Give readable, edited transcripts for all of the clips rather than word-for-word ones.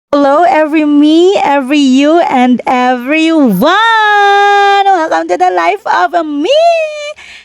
Hello, every me, every you, and everyone! Welcome to the life of a me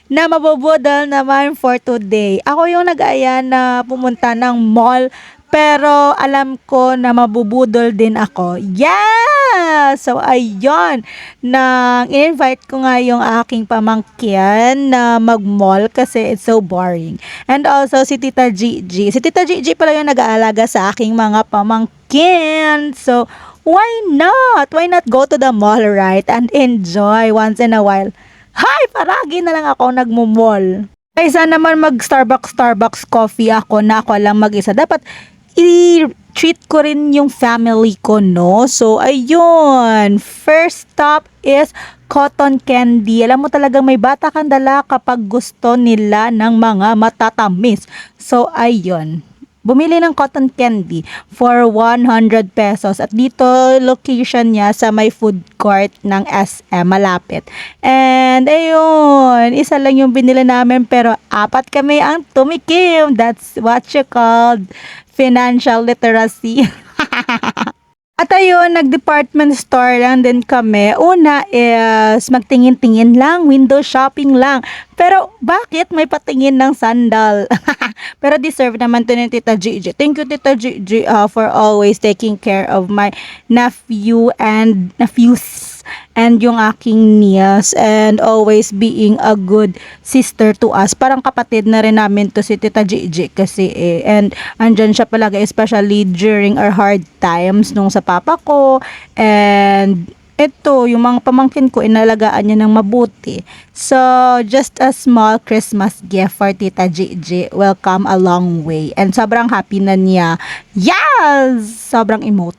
na mabubudol naman for today. Ako yung nag-aya na pumunta ng mall, pero alam ko na mabubudol din ako. Yeah! So, ayun. Nang in-invite ko nga yung aking pamangkin na mag-mall kasi it's so boring. And also, si Tita Gigi. Si Tita Gigi pala yung nag-aalaga sa aking mga pamangkin. So, why not? Why not go to the mall, right? And enjoy once in a while. Hi! Paragi na lang ako nagmo-mall. Kaysa naman mag-Starbucks coffee ako na ako lang mag-isa. Dapat i-treat ko rin yung family ko, no? So, ayun. First stop is cotton candy. Alam mo talagang may bata kang dala kapag gusto nila ng mga matatamis. So, ayun. Bumili ng cotton candy for 100 pesos. At dito, location niya sa may food court ng SM, malapit. And ayun, isa lang yung binili namin pero apat kami ang tumikim. That's what you called financial literacy. At ayun, nag-department store lang din kami. Una is magtingin-tingin lang, window shopping lang. Pero bakit may patingin ng sandal? Pero deserve naman to ni Tita Gigi. Thank you Tita Gigi for always taking care of my nephew and nephews and yung aking niece and always being a good sister to us. Parang kapatid na rin namin to si Tita Gigi kasi and andyan siya palagi especially during our hard times nung sa papa ko and ito, yung mga pamangkin ko, inalagaan niya ng mabuti. So, just a small Christmas gift for Tita Gigi will come a long way. And sobrang happy na niya. Yes! Sobrang emote.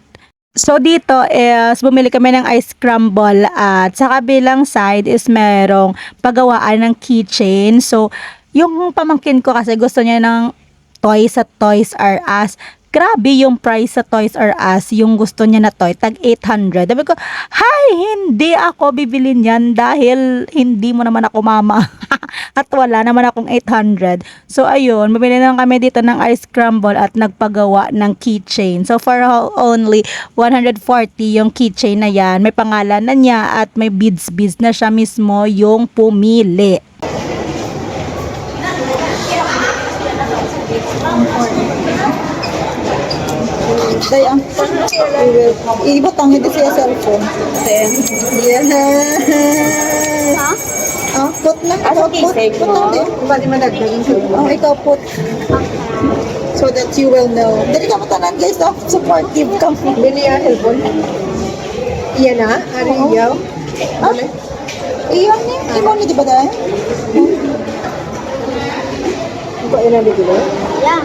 So, dito is bumili kami ng ice crumble at sa kabilang side is merong paggawaan ng keychain. So, yung pamangkin ko kasi gusto niya ng toys at Toys R Us. Grabe yung price sa Toys R Us, yung gusto niya na toy, tag 800. Sabi ko, hi, hindi ako bibili niyan dahil hindi mo naman ako mama. At wala naman akong 800. So, ayun, bumili lang kami dito ng ice crumble at nagpagawa ng keychain. So, for only 140 yung keychain na yan. May pangalan na niya at may beads na siya mismo yung pumili. Daya, ibutang hindi siya cellphone. Yeah. Put na. Put na din. Bali madagdagan sa Ikaw put. So that you will know. Dali ka matanan guys, supportive ka. Bili ang cellphone. Iyan na, ariyaw. Iyon ni, ikaw ni di ba dahil? Ito ay nabibili? Yeah,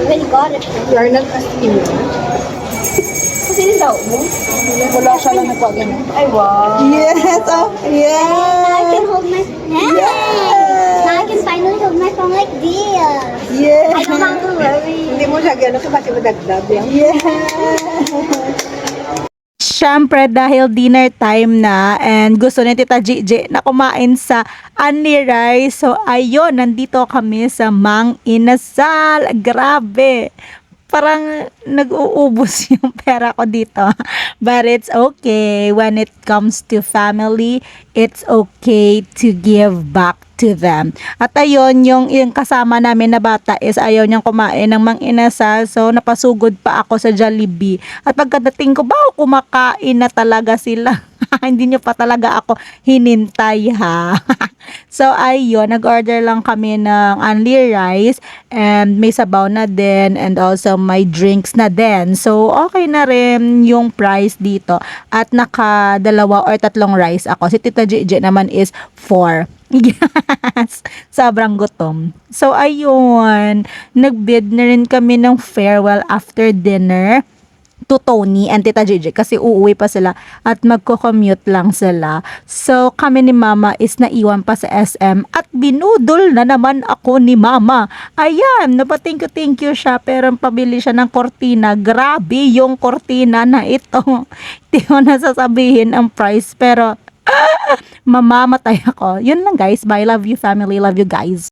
when you got it. You are not asking me. Kasi yung daw mo. Wala siya lang nagpagano. Ay, wow. Yes, Now I yeah. can hold my Yeah. Now I can finally hold my phone like this. Yeah. I don't have to worry. Hindi mo siya gano'n kasi madagdag yan. Yeah. Siyempre dahil dinner time na and gusto ni Tita Gigi na kumain sa Anli Rice. So ayun, nandito kami sa Mang Inasal. Grabe. Parang nag-uubos yung pera ko dito. But it's okay. When it comes to family, it's okay to give back to them. At ayun, yung kasama namin na bata is ayaw niyang kumain ng Mang Inasal. So, napasugod pa ako sa Jollibee. At pagkadating ko, kumakain na talaga sila. Hindi nyo pa talaga ako hinintay ha. So ayun, nag-order lang kami ng Anli Rice and may sabaw na din and also may drinks na din. So okay na rin yung price dito at naka 2 or 3 rice ako. Si Tita Gigi naman is 4. Yes, sobrang gutom. So ayun, nagbid na rin kami ng farewell after dinner to Tony and Tita Gigi kasi uuwi pa sila at magko-commute lang sila. So kami ni Mama is naiwan pa sa SM at binudol na naman ako ni Mama. Ayan, thank you siya pero pabili siya ng kortina. Grabe yung kortina na ito. Hindi ko nasasabihin ang price pero mamamatay ako. Yun lang guys. Bye. Love you family. Love you guys.